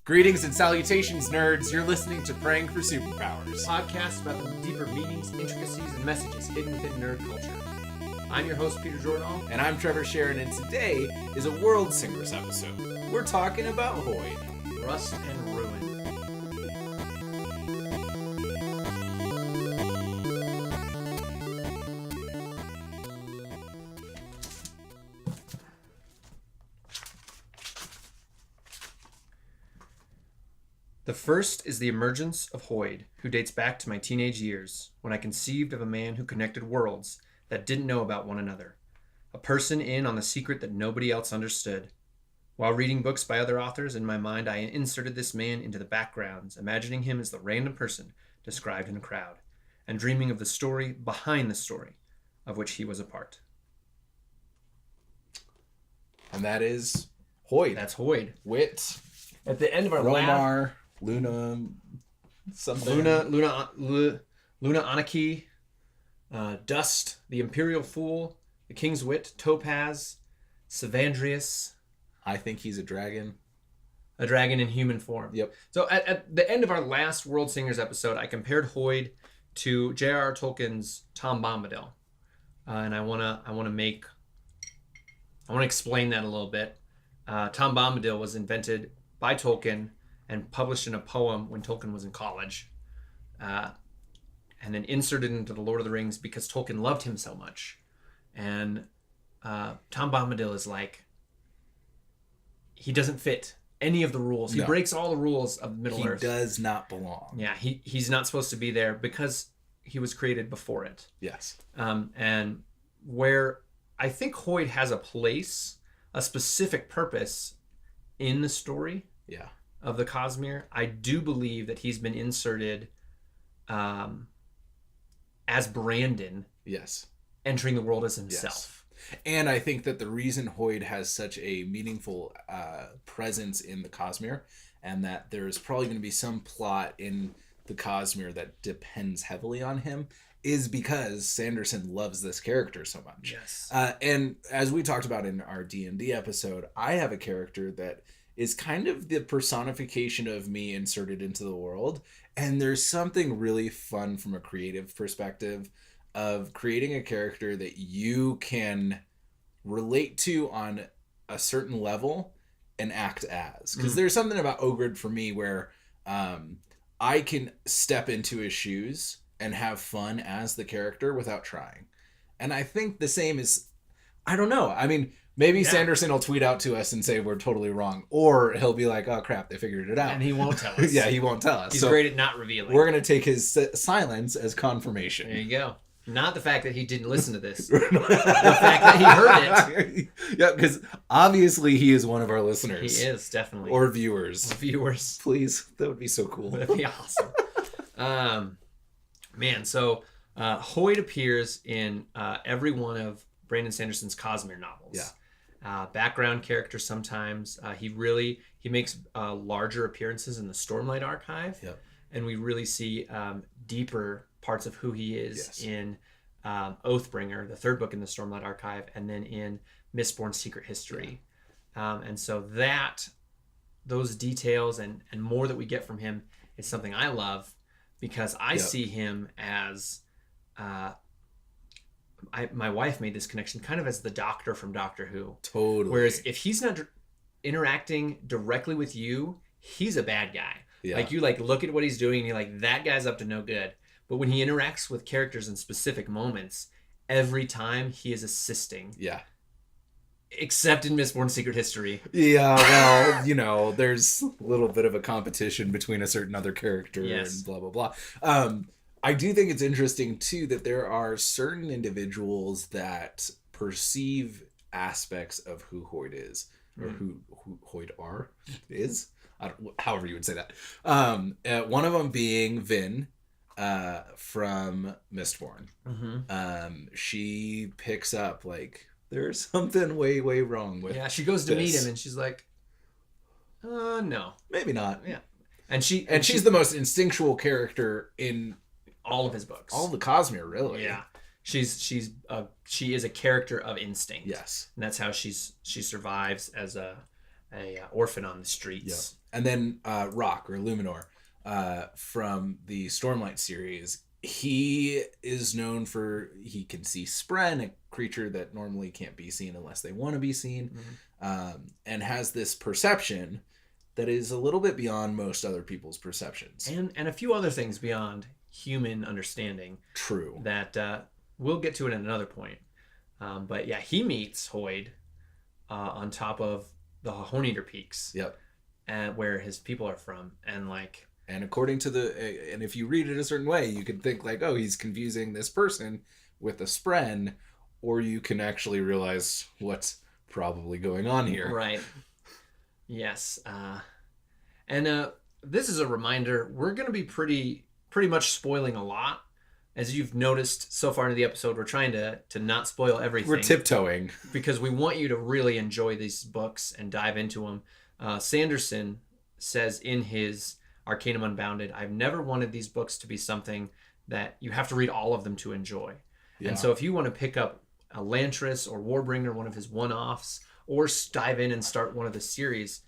Greetings and salutations, nerds. You're listening to Praying for Superpowers. Podcast about the deeper meanings, intricacies, and messages hidden within nerd culture. I'm your host, Peter Jordan. And I'm Trever Sharon, and today is a Worldsingers episode. We're talking about Hoid. Rust and Ruin. The first is the emergence of Hoid, who dates back to my teenage years, when I conceived of a man who connected worlds that didn't know about one another. A person in on the secret that nobody else understood. While reading books by other authors, in my mind I inserted this man into the backgrounds, imagining him as the random person described in a crowd, and dreaming of the story behind the story, of which he was a part. And that is Hoid. That's Hoid. Wit. At the end of our Romar. Luna, something. Luna Anarchy, Dust, the Imperial Fool, the King's Wit, Topaz, Savandrius. I think he's a dragon. A dragon in human form. Yep. So at the end of our last Worldsingers episode, I compared Hoid to J.R.R. Tolkien's Tom Bombadil, and I wanna explain that a little bit. Tom Bombadil was invented by Tolkien and published in a poem when Tolkien was in college, and then inserted into the Lord of the Rings because Tolkien loved him so much. And Tom Bombadil is like, he doesn't fit any of the rules. He breaks all the rules of Middle-earth. He does not belong. Yeah, he's not supposed to be there because he was created before it. Yes. And where I think Hoid has a place, a specific purpose in the story. Yeah. Of the Cosmere, I do believe that he's been inserted as Brandon. Yes. Entering the world as himself. Yes. And I think that the reason Hoid has such a meaningful presence in the Cosmere, and that there's probably going to be some plot in the Cosmere that depends heavily on him, is because Sanderson loves this character so much. Yes. And as we talked about in our D&D episode, I have a character that is kind of the personification of me inserted into the world. And there's something really fun from a creative perspective of creating a character that you can relate to on a certain level and act as. Because there's something about Ogred for me where I can step into his shoes and have fun as the character without trying. And I think the same is, I don't know. I mean, maybe Sanderson will tweet out to us and say we're totally wrong. Or he'll be like, oh, crap, they figured it out. And he won't tell us. Yeah, he won't tell us. He's great at not revealing. We're going to take his silence as confirmation. There you go. Not the fact that he didn't listen to this. The fact that he heard it. Yeah, because obviously he is one of our listeners. He is, definitely. Or viewers. Viewers. Please. That would be so cool. That'd be awesome. So Hoid appears in every one of Brandon Sanderson's Cosmere novels. Yeah. Background character sometimes. He makes larger appearances in the Stormlight Archive. Yep. And we really see deeper parts of who he is in Oathbringer, the third book in the Stormlight Archive, and then in Mistborn's Secret History. Yeah. And so those details and more that we get from him is something I love, because I see him as... my wife made this connection kind of as the Doctor from Doctor Who. Totally. Whereas if he's not interacting directly with you, he's a bad guy. Yeah. Like you look at what he's doing and you're like, that guy's up to no good. But when he interacts with characters in specific moments, every time he is assisting. Yeah. Except in Mistborn's Secret History. Yeah, well, there's a little bit of a competition between a certain other character and blah, blah, blah. I do think it's interesting, too, that there are certain individuals that perceive aspects of who Hoid is, or who Hoid is, however you would say that. One of them being Vin from Mistborn. Mm-hmm. She picks up, there's something way, way wrong with she goes to meet him, and she's like, no. Maybe not. Yeah. And she's the most instinctual character in... all of his books. All of the Cosmere, really. Yeah. She is a character of instinct. Yes. And that's how she survives as a orphan on the streets. Yep. And then Rock or Luminor from the Stormlight series. He is known for he can see Spren, a creature that normally can't be seen unless they want to be seen, and has this perception that is a little bit beyond most other people's perceptions. And a few other things beyond human understanding. True. That we'll get to it at another point. But yeah, he meets Hoid on top of the Honeater Peaks. Yep. Where his people are from. And according to and if you read it a certain way, you could think like, oh, he's confusing this person with a Spren, or you can actually realize what's probably going on here. Right. Yes. And this is a reminder, we're going to be pretty much spoiling a lot. As you've noticed so far into the episode, we're trying to not spoil everything. We're tiptoeing. Because we want you to really enjoy these books and dive into them. Sanderson says in his Arcanum Unbounded, I've never wanted these books to be something that you have to read all of them to enjoy. Yeah. And so if you want to pick up Elantris or Warbringer, one of his one-offs, or dive in and start one of the series,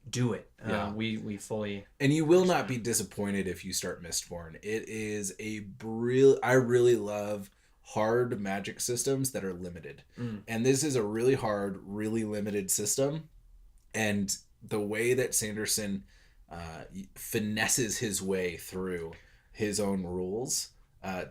do it. Yeah. We fully... And you will not be disappointed if you start Mistborn. It is I really love hard magic systems that are limited. And this is a really hard, really limited system. And the way that Sanderson finesses his way through his own rules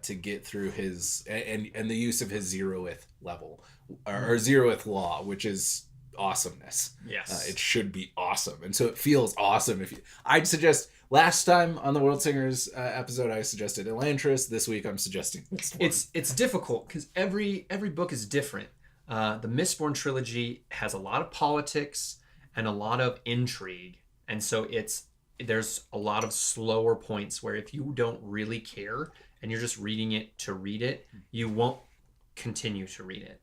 to get through his and the use of his zeroth level or zeroth law, which is awesomeness. Yes, it should be awesome, and so it feels awesome. I'd suggest last time on the Worldsingers episode, I suggested Elantris. This week, I'm suggesting this one. It's difficult because every book is different. The Mistborn trilogy has a lot of politics and a lot of intrigue, and so there's a lot of slower points where if you don't really care and you're just reading it to read it, you won't continue to read it.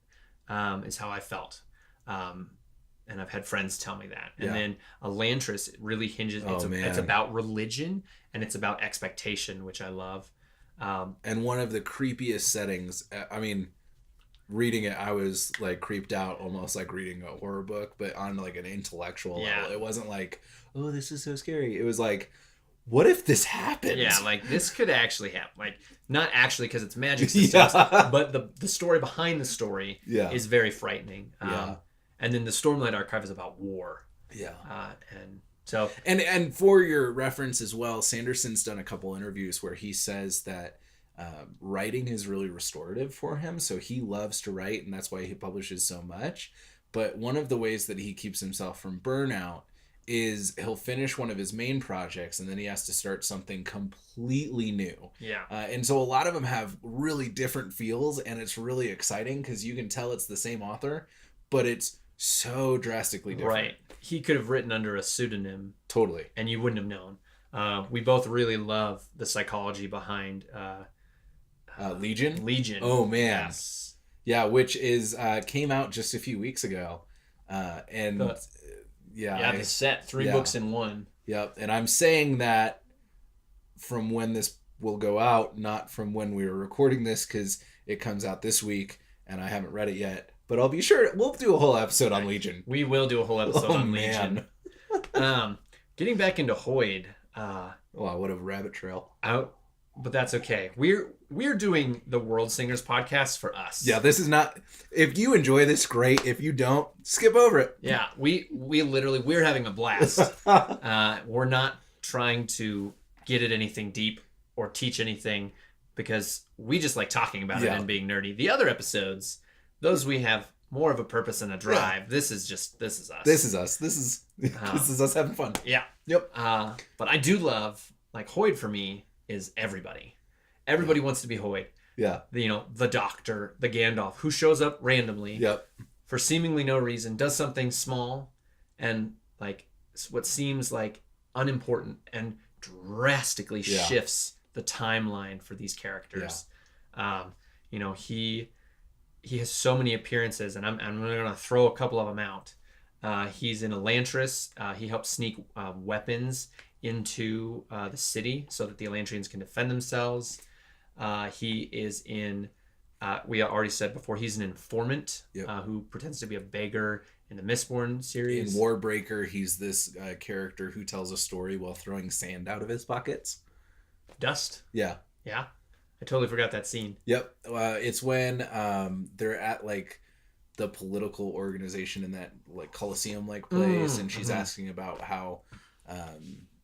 Is how I felt. And I've had friends tell me that. And then Elantris really hinges. It's about religion and it's about expectation, which I love. And one of the creepiest settings. I mean, reading it, I was like creeped out, almost like reading a horror book, but on like an intellectual level. It wasn't like, oh, this is so scary. It was like, what if this happened? Yeah, like this could actually happen. Like not actually because it's magic systems, but the story behind the story is very frightening. And then the Stormlight Archive is about war. Yeah. And so and for your reference as well, Sanderson's done a couple interviews where he says that writing is really restorative for him. So he loves to write, and that's why he publishes so much. But one of the ways that he keeps himself from burnout is he'll finish one of his main projects and then he has to start something completely new. Yeah. And so a lot of them have really different feels, and it's really exciting because you can tell it's the same author, but it's so drastically different. Right. He could have written under a pseudonym. Totally. And you wouldn't have known. We both really love the psychology behind Legion. Legion. Oh man. Yes. Yeah, which is came out just a few weeks ago. The set 3 books in one. Yep. And I'm saying that from when this will go out, not from when we were recording this, because it comes out this week and I haven't read it yet. But I'll be sure we'll do a whole episode on Legion. We will do a whole episode on Legion. Getting back into Hoid. What a rabbit trail. But that's okay. We're doing the Worldsingers podcast for us. Yeah, this is not. If you enjoy this, great. If you don't, skip over it. Yeah, we're having a blast. We're not trying to get at anything deep or teach anything because we just like talking about it and being nerdy. The other episodes, those we have more of a purpose and a drive. Yeah. This is us. This is us. This is us having fun. Yeah. Yep. But I do love, like, Hoid for me is everybody. Everybody wants to be Hoid. Yeah. The doctor, the Gandalf, who shows up randomly. Yep. For seemingly no reason, does something small and like what seems like unimportant and drastically shifts the timeline for these characters. Yeah. He has so many appearances, and I'm going to throw a couple of them out. He's in Elantris. He helps sneak weapons into the city so that the Elantrians can defend themselves. He is in we already said before, he's an informant Yep. who pretends to be a beggar in the Mistborn In series. Warbreaker, he's this character who tells a story while throwing sand out of his pockets. Dust. Yeah. Yeah. I totally forgot that scene. Yep. It's when they're at like the political organization in that like Coliseum like place, and she's asking about how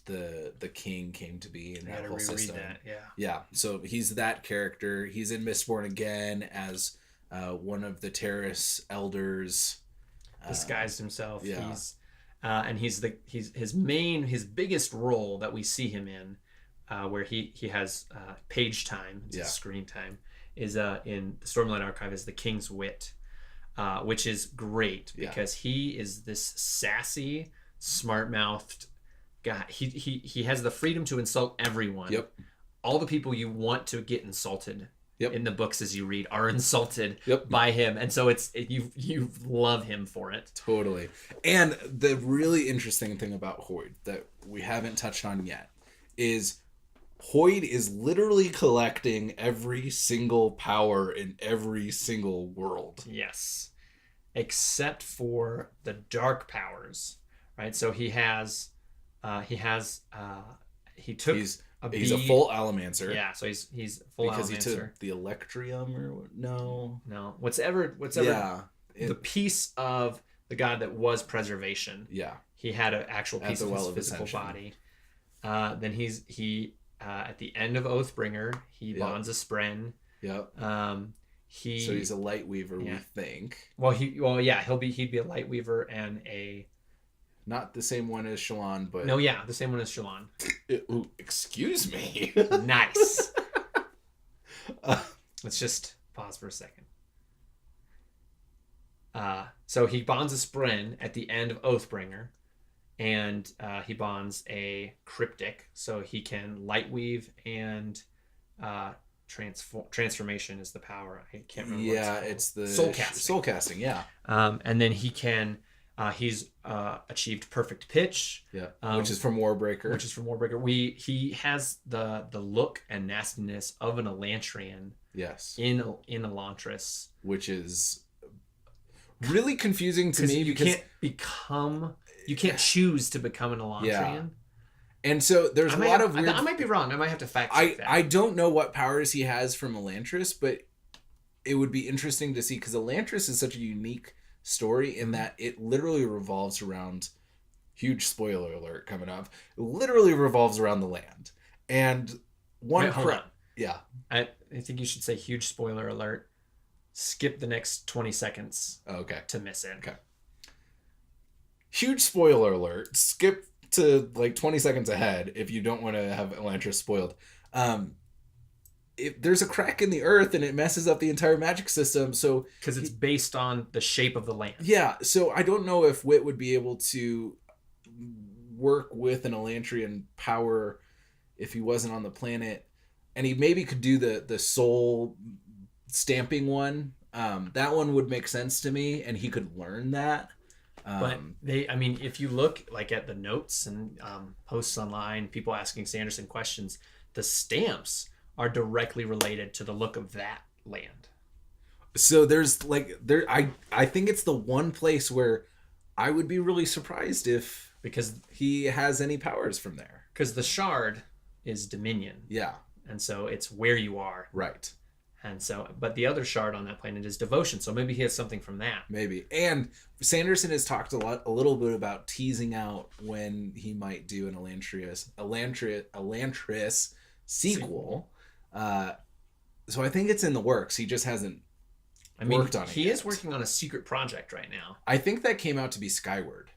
the king came to be in that whole system. That. Yeah. Yeah. So he's that character. He's in Mistborn again as one of the terrace elders. Disguised himself. Yeah. He's his biggest role that we see him in, where he has page time, screen time, is in the Stormlight Archive as the King's Wit, which is great because he is this sassy, smart-mouthed guy. He has the freedom to insult everyone. Yep. All the people you want to get insulted in the books as you read are insulted by him, and so you love him for it. Totally. And the really interesting thing about Hoid that we haven't touched on yet is Hoid is literally collecting every single power in every single world. Yes, except for the dark powers, right? So he took. He's a full Allomancer. Yeah, so he's full because Allomancer. He took the Electrium or no, whatever. Yeah, the piece of the god that was preservation. Yeah, he had an actual piece of his physical Ascension. body. Then he at the end of Oathbringer, he bonds a Spren. Yep. So he's a Light Weaver, we think. He'd be a Light Weaver and a. Not the same one as Shallan, but... No, yeah, the same one as Shallan. Ooh, excuse me. Nice. Let's just pause for a second. So he bonds a Spren at the end of Oathbringer, and he bonds a Cryptic, so he can Lightweave and transformation is the power. I can't remember. Yeah, it's the soul casting. Yeah. And then he can... he's achieved perfect pitch, which is from Warbreaker. He has the look and nastiness of an Elantrian. Yes. In Elantris, which is really confusing to me because you can't choose to become an Elantrian. Yeah. And so there's a lot of weird... I might be wrong. I might have to fact check that. I don't know what powers he has from Elantris, but it would be interesting to see because Elantris is such a unique story in that it literally revolves around, huge spoiler alert coming up, it literally revolves around the land. And hold on. Yeah. I think you should say huge spoiler alert. Skip the next 20 seconds to miss it. Okay. Huge spoiler alert. Skip to like 20 seconds ahead if you don't want to have Elantris spoiled. If there's a crack in the earth and it messes up the entire magic system, so because it's based on the shape of the land. Yeah, so I don't know if Wit would be able to work with an Elantrian power if he wasn't on the planet, and he maybe could do the soul stamping one. That one would make sense to me, and he could learn that. But if you look like at the notes and posts online, people asking Sanderson questions, the stamps are directly related to the look of that land. So I think it's the one place where I would be really surprised because he has any powers from there. Because the shard is Dominion. Yeah. And so it's where you are. Right. And so, but the other shard on that planet is devotion. So maybe he has something from that. Maybe. And Sanderson has talked a little bit about teasing out when he might do an Elantris sequel. So I think it's in the works. He just hasn't worked on it. He is working on a secret project right now. I think that came out to be Skyward.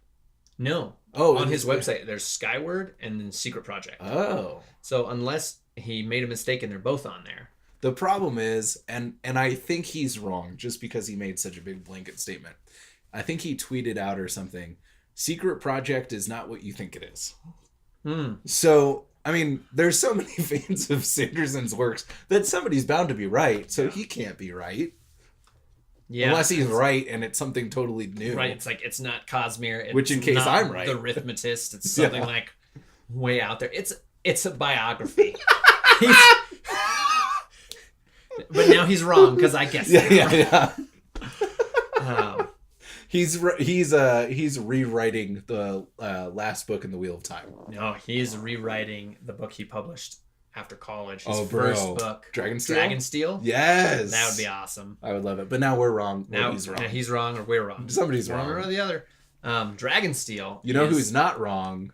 No. Oh, on his website, there's Skyward and then Secret Project. Oh. So unless he made a mistake and they're both on there. The problem is, and I think he's wrong just because he made such a big blanket statement. I think he tweeted out or something, Secret Project is not what you think it is. So, I mean, there's so many fans of Sanderson's works that somebody's bound to be right, so he can't be right. Yeah. Unless he's right and it's something totally new. Right, it's like, it's not Cosmere. Which in case I'm right. The Arithmetist, it's something like way out there. It's a biography. But now he's wrong because I guessed it. Yeah. Um, He's rewriting the last book in the Wheel of Time. no, he is rewriting the book he published after college. His bro. first book. Dragonsteel? Steel? Yes. That would be awesome. I would love it. But now we're wrong. Now he's wrong. He's wrong or we're wrong. Somebody's wrong. One or the other. Dragonsteel. You know who's not wrong?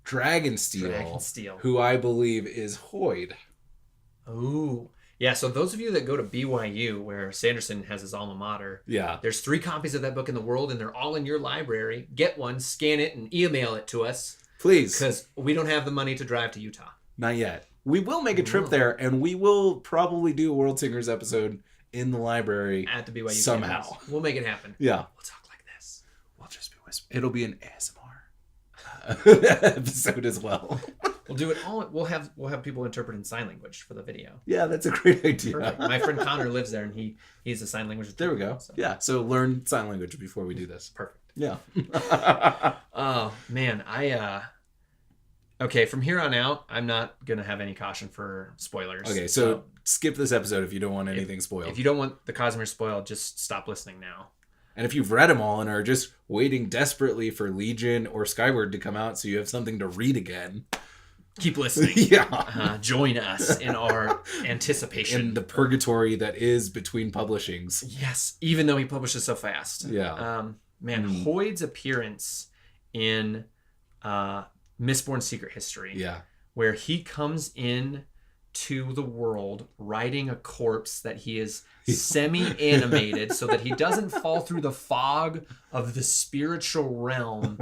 Dragonsteel. Who I believe is Hoid. Ooh. Yeah, so those of you that go to BYU, where Sanderson has his alma mater, there's 3 copies of that book in the world, and they're all in your library. Get one, scan it, and email it to us. Please. Because we don't have the money to drive to Utah. Not yet. We will make a trip there, and we will probably do a Worldsingers episode in the library at the BYU somehow. Campus. We'll make it happen. Yeah. We'll talk like this. We'll just be whispering. It'll be an ASMR episode as well. We'll do it all. We'll have people interpret in sign language for the video. Yeah, that's a great idea. Perfect. My friend Connor lives there, and he's a sign language. There we go. So. Yeah, so learn sign language before we do this. Perfect. Yeah. Oh man, okay, from here on out, I'm not gonna have any caution for spoilers. Okay, so skip this episode if you don't want anything spoiled. If you don't want the Cosmere spoiled, just stop listening now. And if you've read them all and are just waiting desperately for Legion or Skyward to come out so you have something to read again, keep listening. Yeah. Join us in our anticipation. In the purgatory that is between publishings. Yes, even though he publishes so fast. Yeah. Hoid's appearance in Mistborn Secret History, where he comes in to the world riding a corpse that he is semi-animated so that he doesn't fall through the fog of the spiritual realm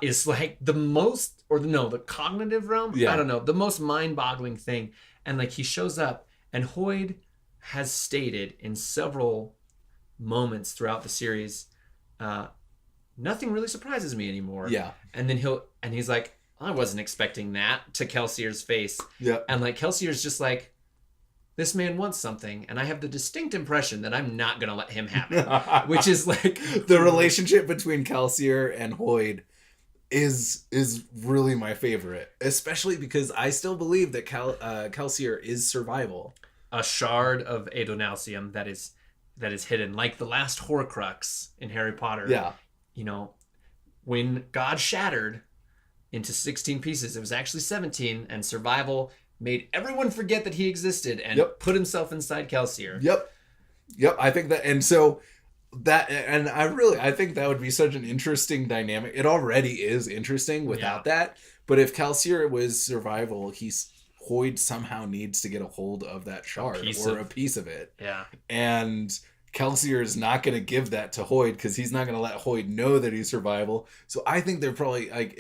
is like the cognitive realm? I don't know, the most mind-boggling thing. And like he shows up, and Hoid has stated in several moments throughout the series, nothing really surprises me anymore. Yeah. And then he's like, I wasn't expecting that, to Kelsier's face. Yeah. And like Kelsier's just like, this man wants something, and I have the distinct impression that I'm not gonna let him have it. Which is like the relationship between Kelsier and Hoid is really my favorite, especially because I still believe that Kelsier is survival. A shard of Adonalcium that is hidden, like the last Horcrux in Harry Potter. Yeah. You know, when God shattered into 16 pieces, it was actually 17, and survival made everyone forget that he existed and put himself inside Kelsier. Yep. I think that, and so that, and I think that would be such an interesting dynamic. It already is interesting without that, but if Kelsier was survival, Hoid somehow needs to get a hold of that shard a piece of it. Yeah. And Kelsier is not going to give that to Hoid because he's not going to let Hoid know that he's survival. So I think they're probably like,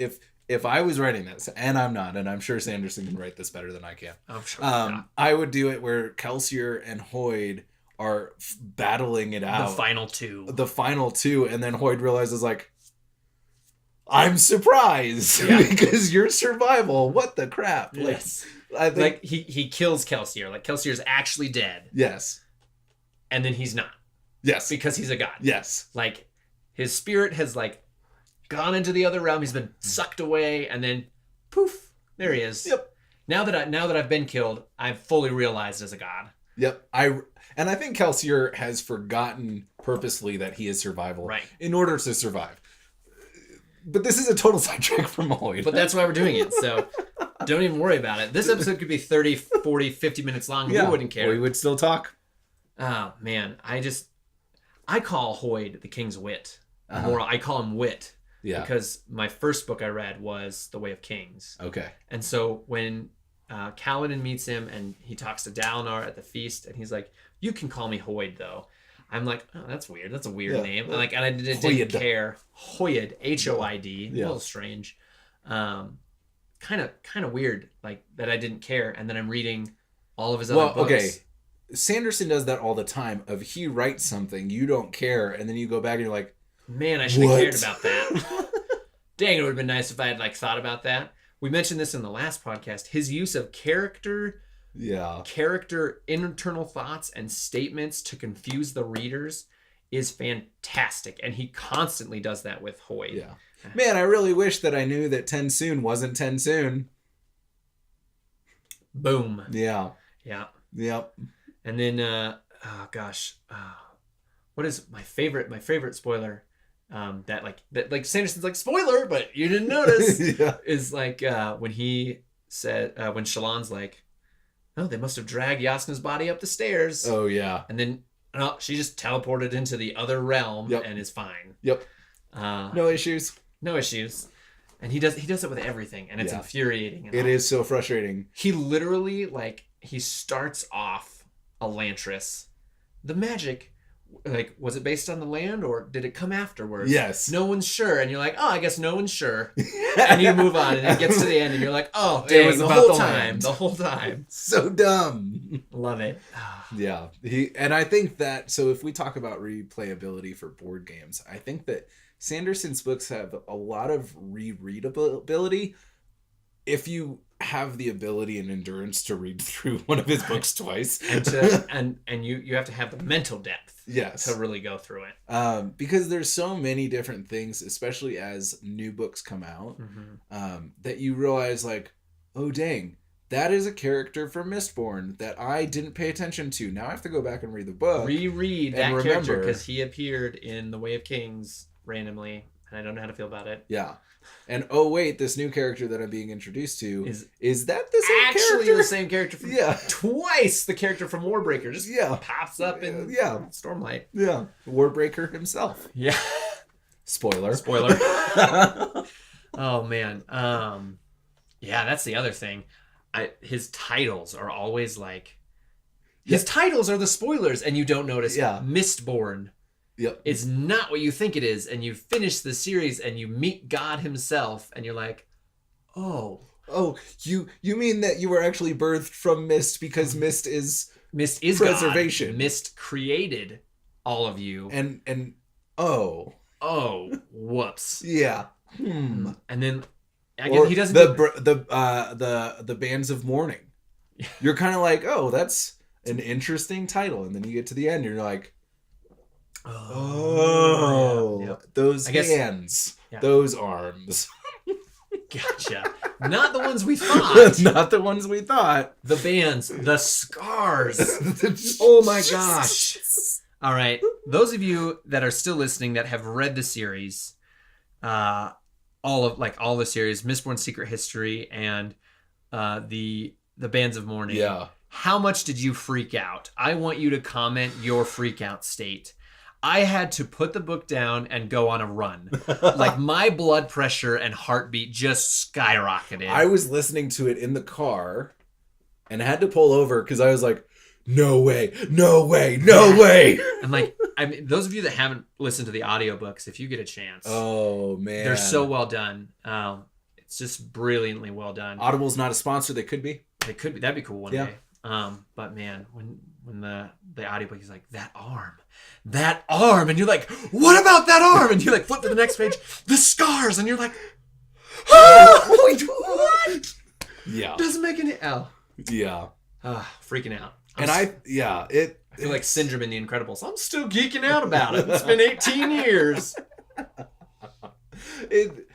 if I was writing this, and I'm not, and I'm sure Sanderson can write this better than I can. I'm sure. I would do it where Kelsier and Hoid are battling it out. The final two, and then Hoid realizes like, I'm surprised because you're survival. What the crap? Yes. Like he kills Kelsier. Like Kelsier's actually dead. Yes. And then he's not. Yes. Because he's a god. Yes. Like his spirit has like gone into the other realm. He's been sucked away, and then poof, there he is. Yep. Now that I've been killed, I've fully realized as a god. Yep. I think Kelsier has forgotten purposely that he is survival in order to survive. But this is a total sidetrack from Hoid. But that's why we're doing it. So don't even worry about it. This episode could be 30, 40, 50 minutes long. We wouldn't care. We would still talk. Oh man, I call Hoid the King's Wit. Or I call him Wit. Yeah. Because my first book I read was The Way of Kings. Okay. And so when Kaladin meets him and he talks to Dalinar at the feast, and he's like, "You can call me Hoid, though." I'm like, "Oh, that's weird. That's a weird name." And I didn't care. Hoid, Hoid, a little strange, kind of weird, like that I didn't care. And then I'm reading all of his other books. Okay. Sanderson does that all the time. He writes something, you don't care, and then you go back and you're like, man, I should have cared about that. Dang, it would have been nice if I had thought about that. We mentioned this in the last podcast. His use of character internal thoughts and statements to confuse the readers is fantastic, and he constantly does that with Hoid. Yeah. Man, I really wish that I knew that Tensoon wasn't Tensoon. Boom. Yeah. Yeah. Yep. And then, oh gosh, what is my favorite? My favorite spoiler, that Sanderson's like spoiler, but you didn't notice, Yeah. is like when he said when Shallan's like, oh, they must have dragged Yasna's body up the stairs. Oh yeah. And then she just teleported into the other realm and is fine. Yep. No issues. No issues. And he does it with everything, and it's infuriating. It is so frustrating. He literally, like, he starts off Elantris. The magic, like, was it based on the land, or did it come afterwards? Yes. No one's sure, and you're like, oh, I guess no one's sure. And you move on, and it gets to the end, and you're like, oh, dang, it was about the whole time. So dumb. Love it. Yeah. And I think that, so if we talk about replayability for board games, I think that Sanderson's books have a lot of rereadability if you have the ability and endurance to read through one of his books twice. and you have to have the mental depth to really go through it. Because there's so many different things, especially as new books come out, that you realize like, oh dang, that is a character from Mistborn that I didn't pay attention to. Now I have to go back and read the book. Reread that character because he appeared in The Way of Kings randomly, and I don't know how to feel about it. Yeah. And oh wait, this new character that I'm being introduced to is that the same actually character? The same character from twice the character from Warbreaker just pops up in Stormlight. Yeah. Warbreaker himself. Yeah. Spoiler. Oh man. Yeah, that's the other thing. His titles are always like his titles are the spoilers, and you don't notice. Mistborn. Yep. It's not what you think it is, and you finish the series and you meet God himself, and you're like, oh, you mean that you were actually birthed from Mist because Mist is preservation. God. Mist created all of you, and whoops. Yeah. And then again, he doesn't the bands of mourning. You're kind of like, oh, that's an interesting title, and then you get to the end, and you're like, those hands, those arms. Gotcha. Not the ones we thought. Not the ones we thought. The bands, the scars. Oh my gosh. All right. Those of you that are still listening that have read the series, all the series, Mistborn Secret History and the Bands of Mourning. Yeah. How much did you freak out? I want you to comment your freak out state. I had to put the book down and go on a run. Like my blood pressure and heartbeat just skyrocketed. I was listening to it in the car and had to pull over because I was like, no way. And like, I mean, those of you that haven't listened to the audiobooks, if you get a chance. Oh, man. They're so well done. It's just brilliantly well done. Audible's not a sponsor. They could be. They could be. That'd be cool one day. But man, when the audiobook is like, that arm, and you're like, what about that arm? And you like flip to the next page, the scars, and you're like, what? Yeah. Doesn't make any Yeah. Freaking out. I feel like Syndrome in The Incredibles. I'm still geeking out about it. It's been 18 years. It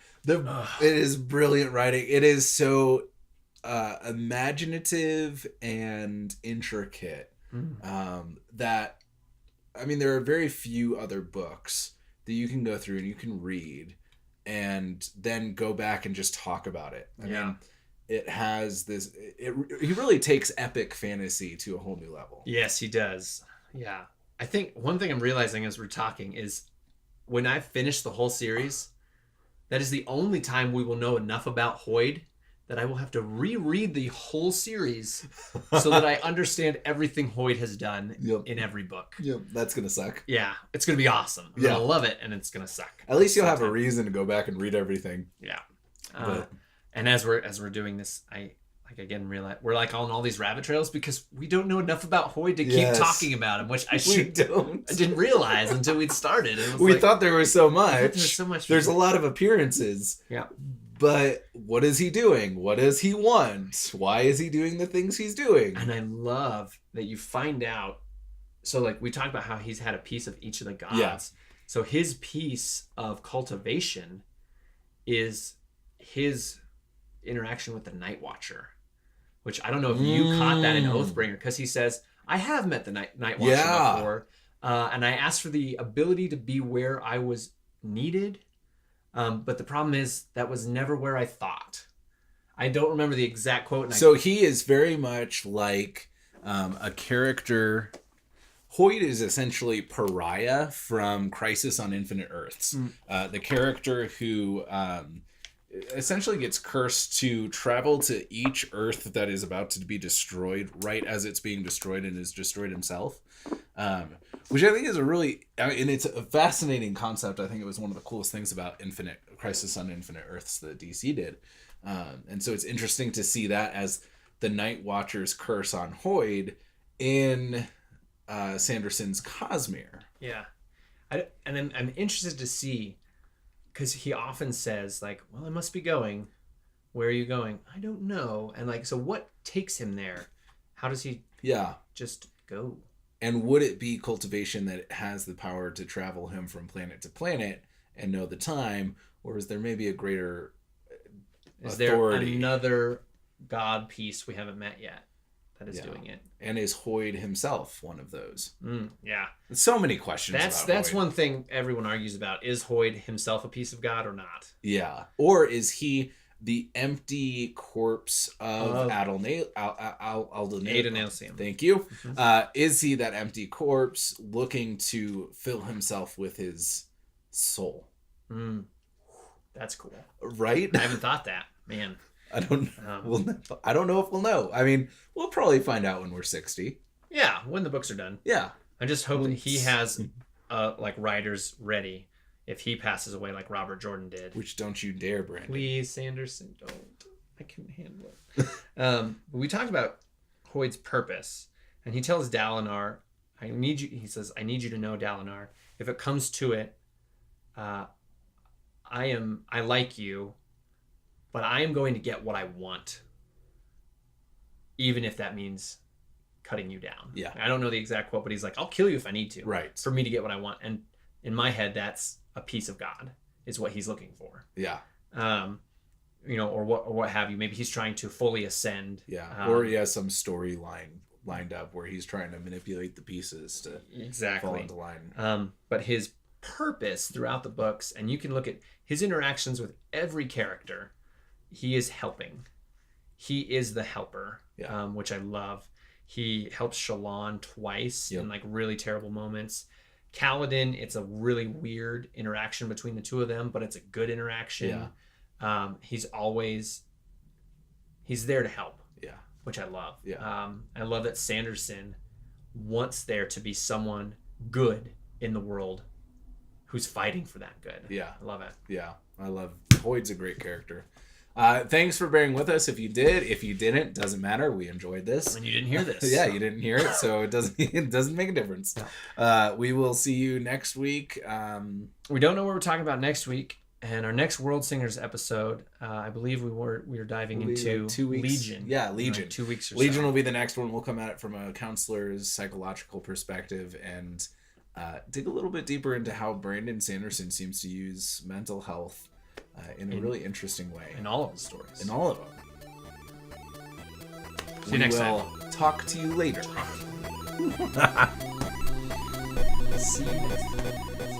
is brilliant writing. It is so imaginative and intricate that, I mean, there are very few other books that you can go through and you can read and then go back and just talk about it. I mean, it has this, he really takes epic fantasy to a whole new level. Yes, he does. Yeah. I think one thing I'm realizing as we're talking is when I finish the whole series, that is the only time we will know enough about Hoid that I will have to reread the whole series so that I understand everything Hoid has done in every book. Yep, that's going to suck. Yeah, it's going to be awesome. I'm going to love it, and it's going to suck. At least you'll have a reason to go back and read everything. Yeah. And as we're doing this, I realize we're like on all these rabbit trails because we don't know enough about Hoid to keep talking about him, which I didn't realize until we'd started. We thought there was so much. There's so much. There's a lot of appearances. Yeah. But what is he doing? What does he want? Why is he doing the things he's doing? And I love that you find out. So like we talked about how he's had a piece of each of the gods. Yeah. So his piece of cultivation is his interaction with the Night Watcher, which I don't know if you caught that in Oathbringer, because he says, I have met the Night Watcher before, and I asked for the ability to be where I was needed, but the problem is that was never where I thought. I don't remember the exact quote. So he is very much like a character. Hoid is essentially Pariah from Crisis on Infinite Earths. The character who essentially gets cursed to travel to each Earth that is about to be destroyed right as it's being destroyed and is destroyed himself. Which I think is and it's a fascinating concept. I think it was one of the coolest things about Crisis on Infinite Earths that DC did. And so it's interesting to see that as the Night Watcher's curse on Hoid in Sanderson's Cosmere. Yeah. And I'm interested to see, because he often says, like, well, I must be going. Where are you going? I don't know. And, like, so what takes him there? How does he just go? And would it be cultivation that has the power to travel him from planet to planet and know the time? Or is there maybe a greater authority? There another god piece we haven't met yet that is doing it? And is Hoid himself one of those? Yeah. So many questions That's one thing everyone argues about. Is Hoid himself a piece of God or not? Yeah. Or is he the empty corpse of Adonalsium? Thank you. Is he that empty corpse looking to fill himself with his soul? That's cool. Right? I haven't thought that. Man. I don't know if we'll know. I mean, we'll probably find out when we're 60. Yeah, when the books are done. Yeah. I just hope that he has like writers ready if he passes away like Robert Jordan did. Which don't you dare, Brandon. Please, Sanderson, don't. I can't handle it. We talked about Hoid's purpose, and he tells Dalinar, he says, I need you to know, Dalinar, if it comes to it, I like you, but I am going to get what I want, even if that means cutting you down. Yeah. I don't know the exact quote, but he's like, I'll kill you if I need to. Right. For me to get what I want. And in my head, that's a piece of God is what he's looking for. Yeah. Or what have you. Maybe he's trying to fully ascend. Yeah. Or he has some storyline lined up where he's trying to manipulate the pieces to fall into line. But his purpose throughout the books, and you can look at his interactions with every character, he is helping. He is the helper, which I love. He helps Shallan twice in like really terrible moments. Kaladin, it's a really weird interaction between the two of them, but it's a good interaction. Yeah. He's there to help. Yeah. Which I love. Yeah. I love that Sanderson wants there to be someone good in the world who's fighting for that good. Yeah. I love it. Yeah. I love Hoid's a great character. Thanks for bearing with us. If you did, if you didn't, doesn't matter. We enjoyed this. And you didn't hear this. Yeah, you didn't hear it, so it doesn't make a difference. We will see you next week. We don't know what we're talking about next week, and our next Worldsingers episode, I believe we were diving into 2 weeks. Legion. Yeah, Legion. Like 2 weeks or so. Legion will be the next one. We'll come at it from a counselor's psychological perspective and dig a little bit deeper into how Brandon Sanderson seems to use mental health in a really interesting way. In all of his stories. In all of them. See you next time. Talk to you later. See you next time.